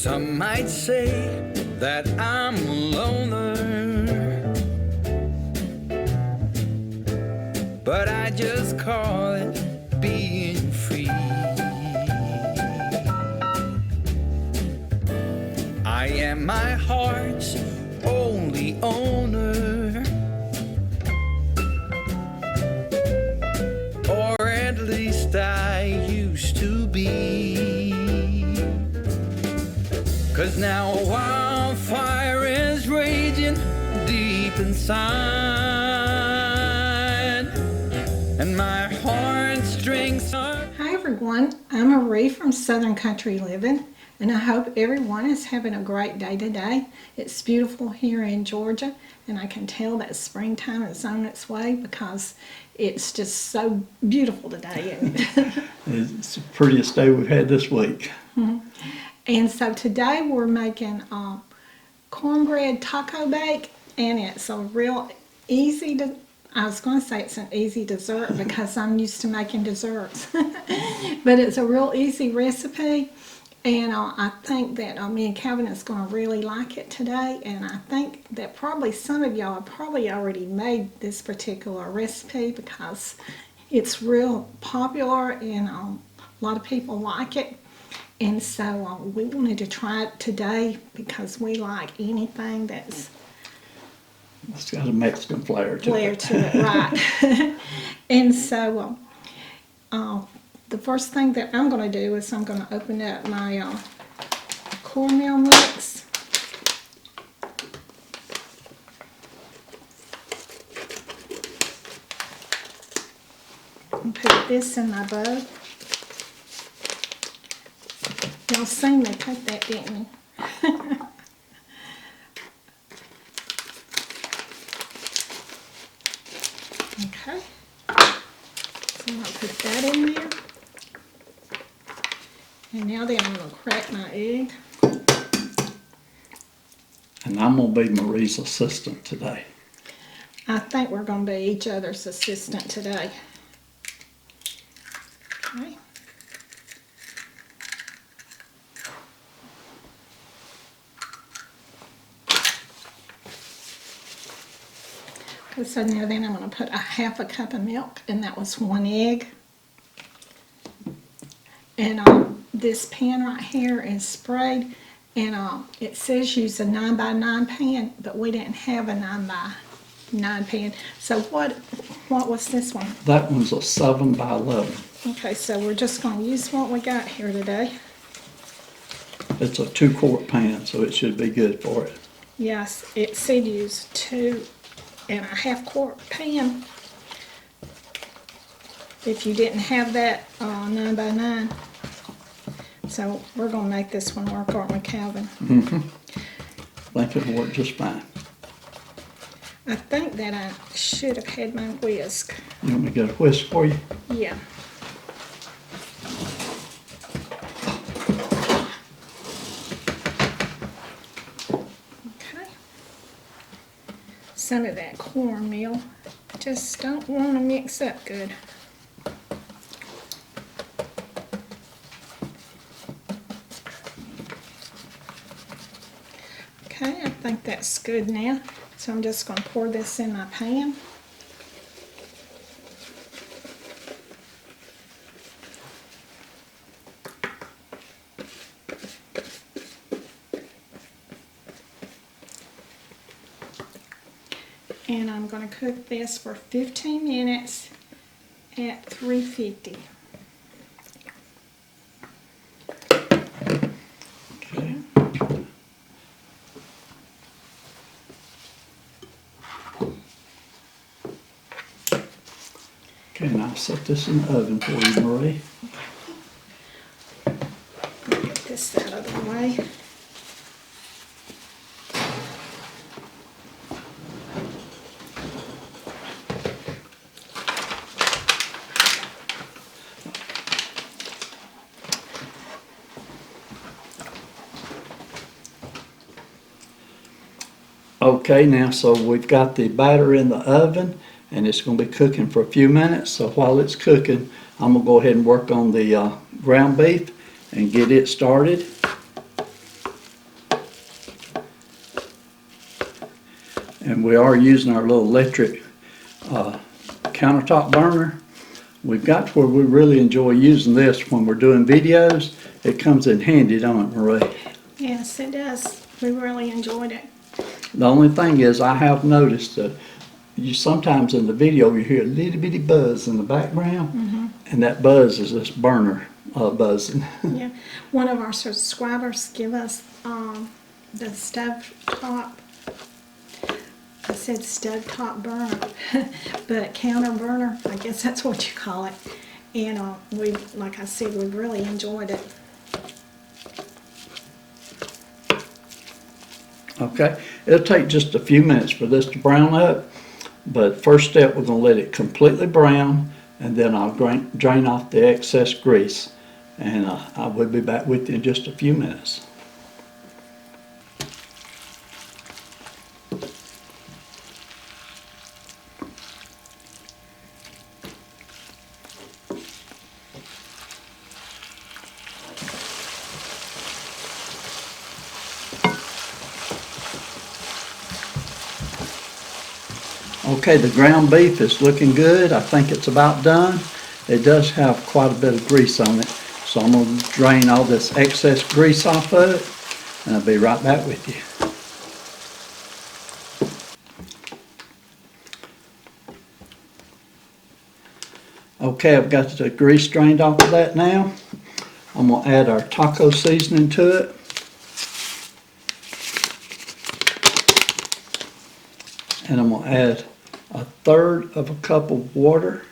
Some might say that I'm a loner, but I just call it being free. I am my heart's only owner, or at least I used to be. 'Cause now a wildfire is raging deep inside, and my heartstrings are... Hi everyone, I'm Marie from Southern Country Living, and I hope everyone is having a great day today. It's beautiful here in Georgia, and I can tell that springtime is on its way because it's just so beautiful today. It's the prettiest day we've had this week. And so today we're making cornbread taco bake, and it's a real easy I was going to say it's an easy dessert because I'm used to making desserts. But it's a real easy recipe, and I think that me and Calvin is going to really like it today. And I think that probably some of y'all have probably already made this particular recipe because it's real popular and a lot of people like it. And so we wanted to try it today because we like anything that's... It's got a Mexican flair to it. Right. And so the first thing that I'm going to do is I'm going to open up my cornmeal mix. And put this in my bowl. Y'all seen me cut that, didn't you? Okay. So I'll put that in there. And now then I'm going to crack my egg. And I'm going to be Marie's assistant today. I think we're going to be each other's assistant today. Okay. So now then I'm going to put a half a cup of milk, and that was 1 egg. And this pan right here is sprayed, and it says use a 9x9 pan, but we didn't have a 9x9 pan. So what was this one? That one's a 7x11. Okay, so we're just going to use what we got here today. It's a 2-quart pan, so it should be good for it. Yes, it said use 2.5 quart pan. If you didn't have that 9x9. So we're going to make this one work, aren't we, Calvin? I think it'll work just fine. I think that I should have had my whisk. You want me to get a whisk for you? Yeah. Okay. Some of that cornmeal. Just don't want to mix up good. Okay, I think that's good now. So I'm just going to pour this in my pan. And I'm going to cook this for 15 minutes at 350. Okay. Okay, and I'll set this in the oven for you, Marie. Get this out of the way. Okay, now so we've got the batter in the oven, and it's going to be cooking for a few minutes. So while it's cooking, I'm going to go ahead and work on the ground beef and get it started. and we are using our little electric countertop burner. We've got to where we really enjoy using this when we're doing videos. It comes in handy, don't it, Marie? Yes, it does. We really enjoyed it. The only thing is, I have noticed that you sometimes in the video you hear a little bitty buzz in the background, and that buzz is this burner buzzing. Yeah, one of our subscribers give us the stove top. I said stove top burner, but counter burner. I guess that's what you call it. And we, like I said, we really enjoyed it. Okay, it'll take just a few minutes for this to brown up, but first step, we're going to let it completely brown, and then I'll drain off the excess grease, and I will be back with you in just a few minutes. Okay, the ground beef is looking good. I think it's about done. It does have quite a bit of grease on it, so I'm going to drain all this excess grease off of it, and I'll be right back with you. Okay, I've got the grease drained off of that now. I'm going to add our taco seasoning to it. And I'm going to add 1/3 cup of water.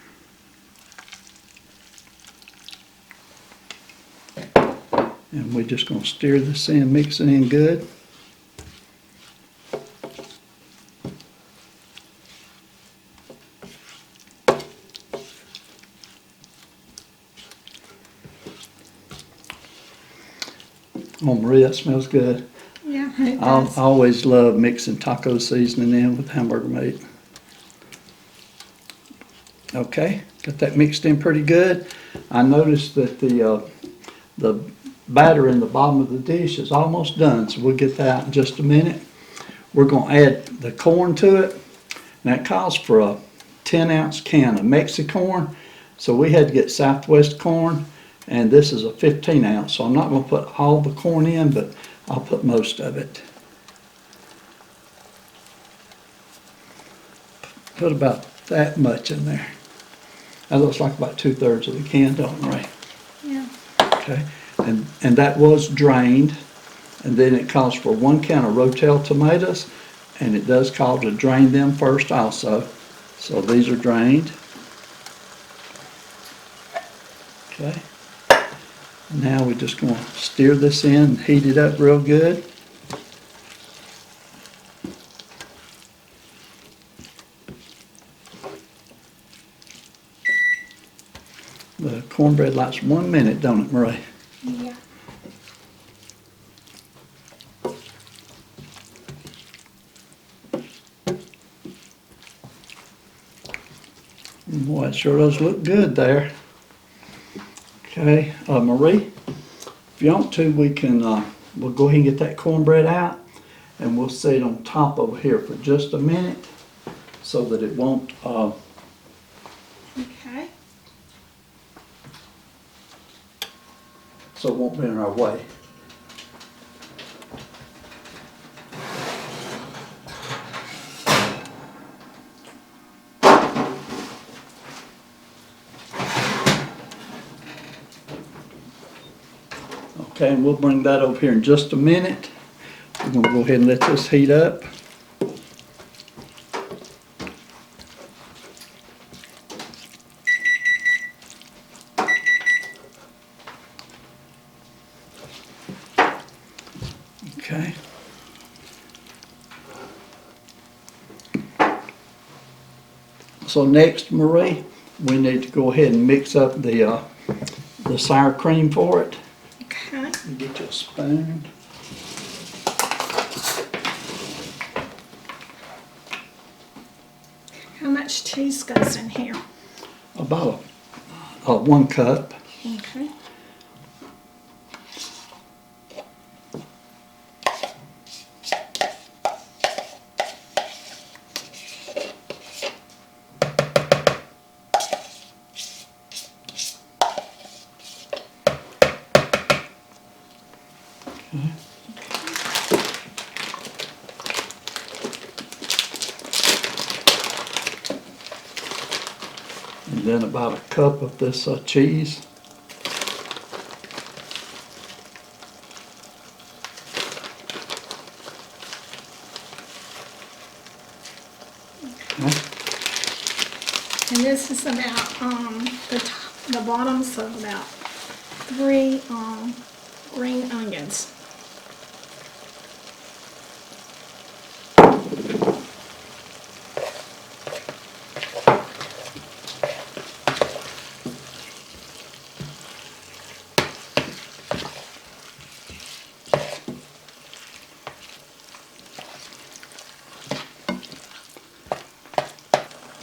And we're just going to stir this in, mix it in good. Oh, Marie, that smells good. Yeah, it I does. always love mixing taco seasoning in with hamburger meat. Okay, got that mixed in pretty good. I noticed that the batter in the bottom of the dish is almost done, so we'll get that out in just a minute. We're going to add the corn to it. And that calls for a 10-ounce can of Mexicorn. So we had to get Southwest corn, and this is a 15-ounce. So I'm not going to put all the corn in, but I'll put most of it. Put about that much in there. That looks like about 2/3 of the can, don't it, Ray? Yeah. Okay, and that was drained, and then it calls for 1 can of Rotel tomatoes, and it does call to drain them first also. So these are drained. Okay. Now we're just going to stir this in and heat it up real good. The cornbread likes 1 minute, don't it, Marie? Yeah. Boy, it sure does look good there. Okay, Marie, if you want to, we can, we'll go ahead and get that cornbread out, and we'll set it on top over here for just a minute so that it won't, Okay. so it won't be in our way. Okay, and we'll bring that over here in just a minute. We're going to go ahead and let this heat up. Okay. So next, Marie, we need to go ahead and mix up the sour cream for it. Okay. Get you a spoon. How much cheese goes in here? About a 1 cup. Okay. And then about a cup of this cheese. Okay. And this is about the bottoms of about 3 green onions.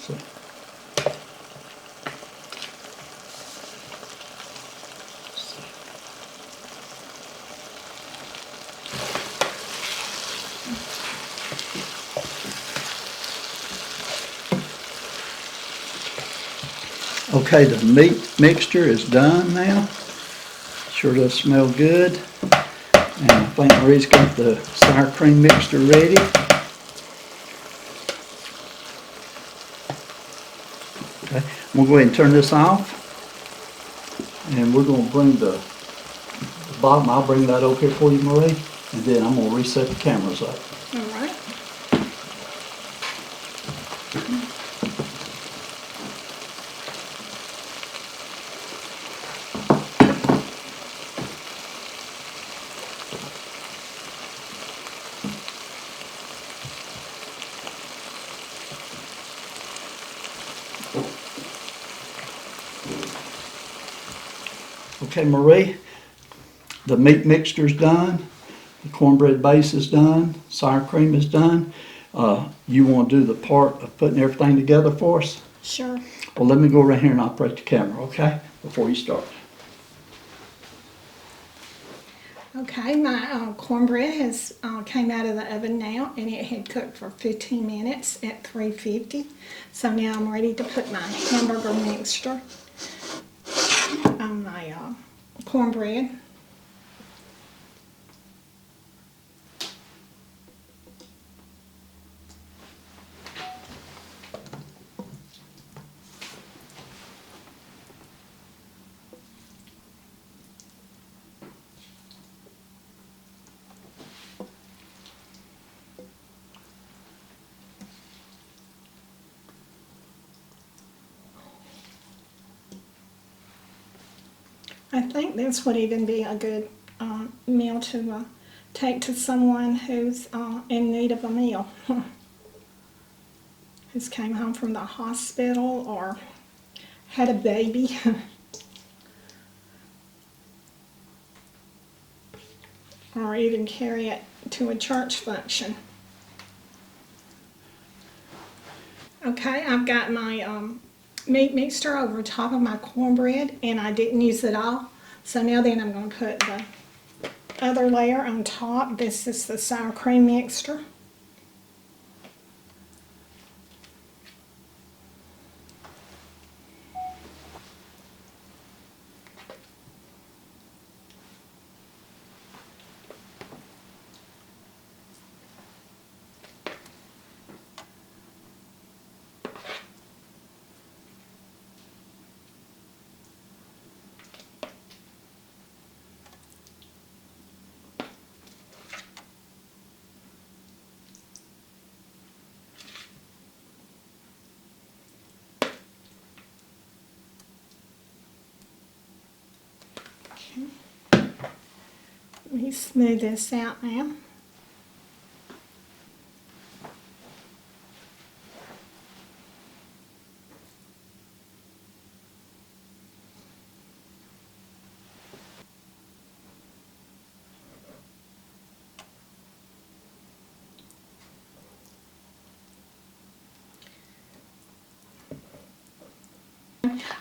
So, okay, the meat mixture is done now. Sure does smell good. And I think Marie's got the sour cream mixture ready. Okay, we'll go ahead and turn this off. And we're going to bring the bottom, I'll bring that over here for you, Marie. And then I'm going to reset the cameras up. All right. Okay, Marie, the meat mixture's done, the cornbread base is done, sour cream is done. You want to do the part of putting everything together for us? Sure. Well, let me go right here and operate the camera, okay, before you start. Okay, my cornbread has came out of the oven now, and it had cooked for 15 minutes at 350. So now I'm ready to put my hamburger mixture on my cornbread. I think this would even be a good meal to take to someone who's in need of a meal. Who's came home from the hospital or had a baby. Or even carry it to a church function. Okay, I've got my meat mixture over top of my cornbread, and I didn't use it all. So now then I'm going to put the other layer on top. This is the sour cream mixture. Let me smooth this out now.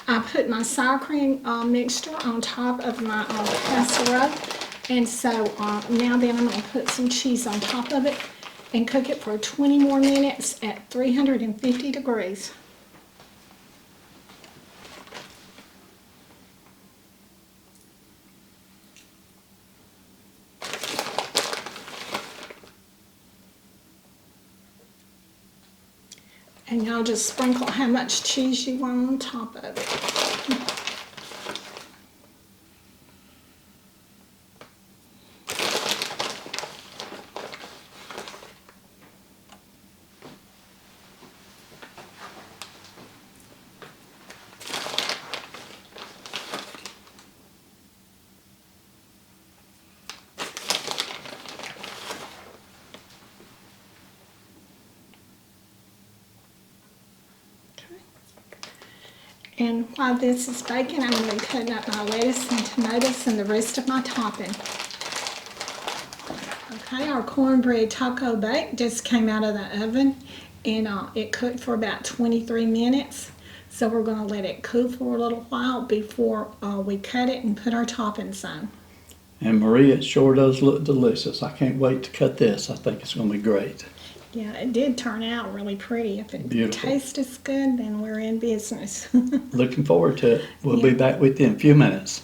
I put my sour cream mixture on top of my casserole, and so now then I'm going to put some cheese on top of it and cook it for 20 more minutes at 350 degrees. And y'all just sprinkle how much cheese you want on top of it. And while this is baking, I'm going to be cutting up my lettuce and tomatoes and the rest of my topping. Okay, our cornbread taco bake just came out of the oven, and it cooked for about 23 minutes. So we're going to let it cool for a little while before we cut it and put our toppings on. And Maria, it sure does look delicious. I can't wait to cut this. I think it's going to be great. Yeah, it did turn out really pretty. If it Beautiful. tastes as good, then we're in business. Looking forward to it. We'll be Yeah. back with you in a few minutes.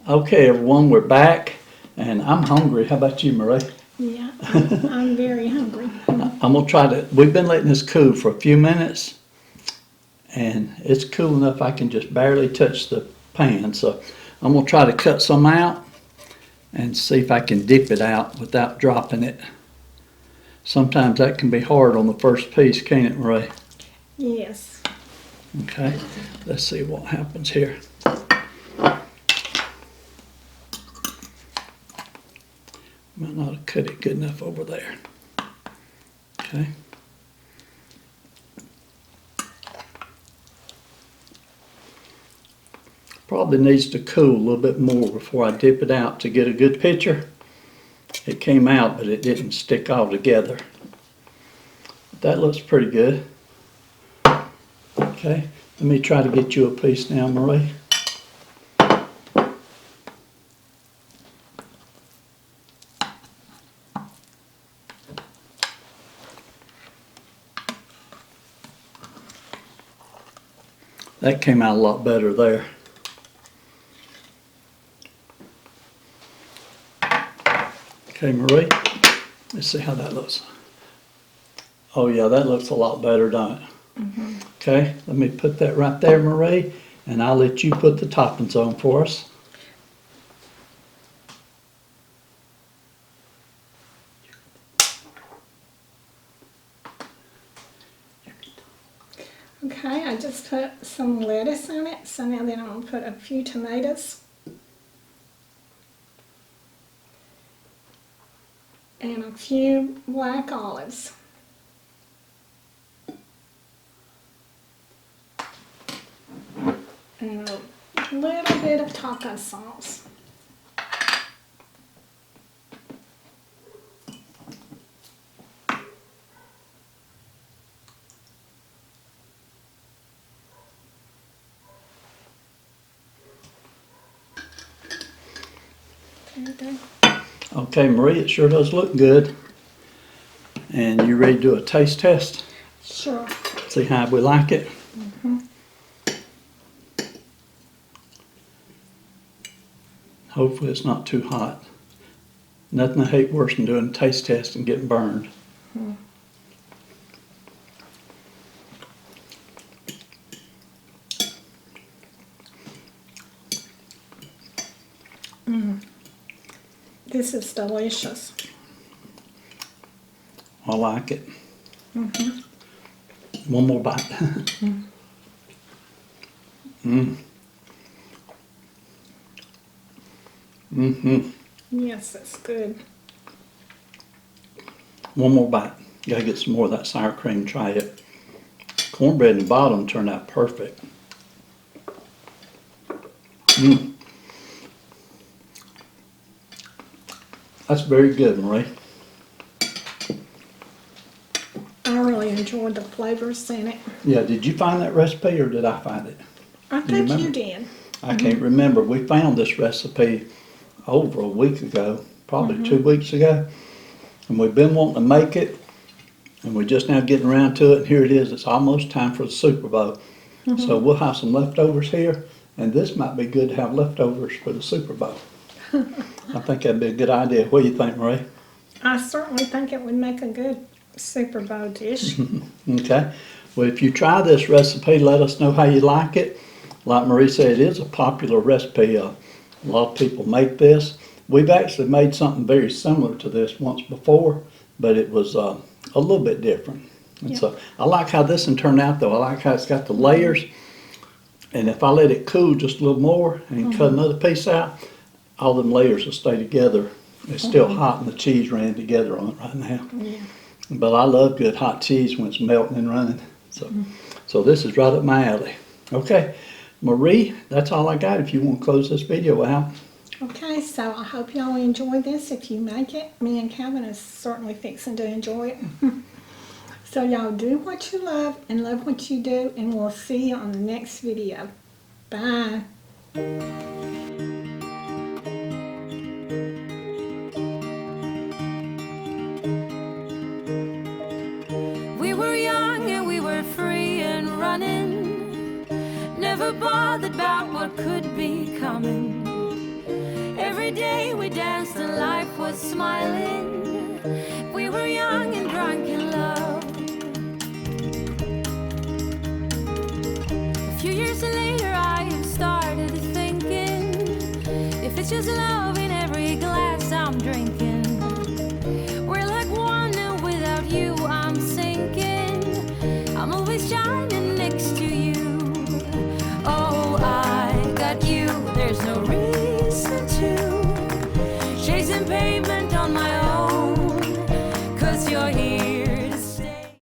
Okay, everyone, we're back, and I'm hungry. How about you, Marie? Yeah, I'm very hungry. I'm going to try to, we've been letting this cool for a few minutes, and it's cool enough I can just barely touch the pan. So I'm going to try to cut some out and see if I can dip it out without dropping it. Sometimes that can be hard on the first piece, can't it, Marie? Yes. Okay, let's see what happens here. Might not have cut it good enough over there. Okay. Probably needs to cool a little bit more before I dip it out to get a good picture. It came out, but it didn't stick all together. That looks pretty good. Okay, let me try to get you a piece now, Marie. That came out a lot better there. Okay, Marie, let's see how that looks. Oh yeah, that looks a lot better, doesn't it? Mm-hmm. Okay, let me put that right there, Marie, and I'll let you put the toppings on for us. Okay, I just put some lettuce on it, so now then I'm going to put a few tomatoes. And a few black olives. And a little bit of taco sauce. There you go. Okay, Marie, it sure does look good. And you ready to do a taste test? Sure. See how we like it? Mm-hmm. Hopefully it's not too hot. Nothing I hate worse than doing a taste test and getting burned. This is delicious. I like it. Mm-hmm. One more bite. Mm. Mm-hmm. Yes, it's good. One more bite. You gotta get some more of that sour cream. Try it. Cornbread in the bottom turned out perfect. Mm. That's very good, Marie. I really enjoyed the flavors in it. Yeah, did you find that recipe or did I find it? I Do you think you remember? did. I can't remember. We found this recipe over a week ago, probably 2 weeks ago. And we've been wanting to make it, and we're just now getting around to it, and here it is. It's almost time for the Super Bowl. So we'll have some leftovers here, and this might be good to have leftovers for the Super Bowl. I think that'd be a good idea. What do you think, Marie? I certainly think it would make a good Super Bowl dish. Okay. Well, if you try this recipe, let us know how you like it. Like Marie said, it is a popular recipe. A lot of people make this. We've actually made something very similar to this once before, but it was a little bit different. And so I like how this one turned out, though. I like how it's got the layers. And if I let it cool just a little more and cut another piece out, all them layers will stay together. It's still hot and the cheese ran together on it right now. Yeah. But I love good hot cheese when it's melting and running. So this is right up my alley. Okay, Marie, that's all I got. If you want to close this video out. Okay, so I hope y'all enjoy this. If you make it, me and Calvin is certainly fixing to enjoy it. So y'all do what you love and love what you do, and we'll see you on the next video. Bye. We were young and we were free and running, never bothered about what could be coming. Every day we danced and life was smiling. We were young and drunk in love. A few years later I have started thinking, if it's just love in every glass I'm drinking, we're like one and without you I'm sinking. I'm always shining next to you. Oh, I got you, there's no reason to chasing pavement on my own, 'cause you're here.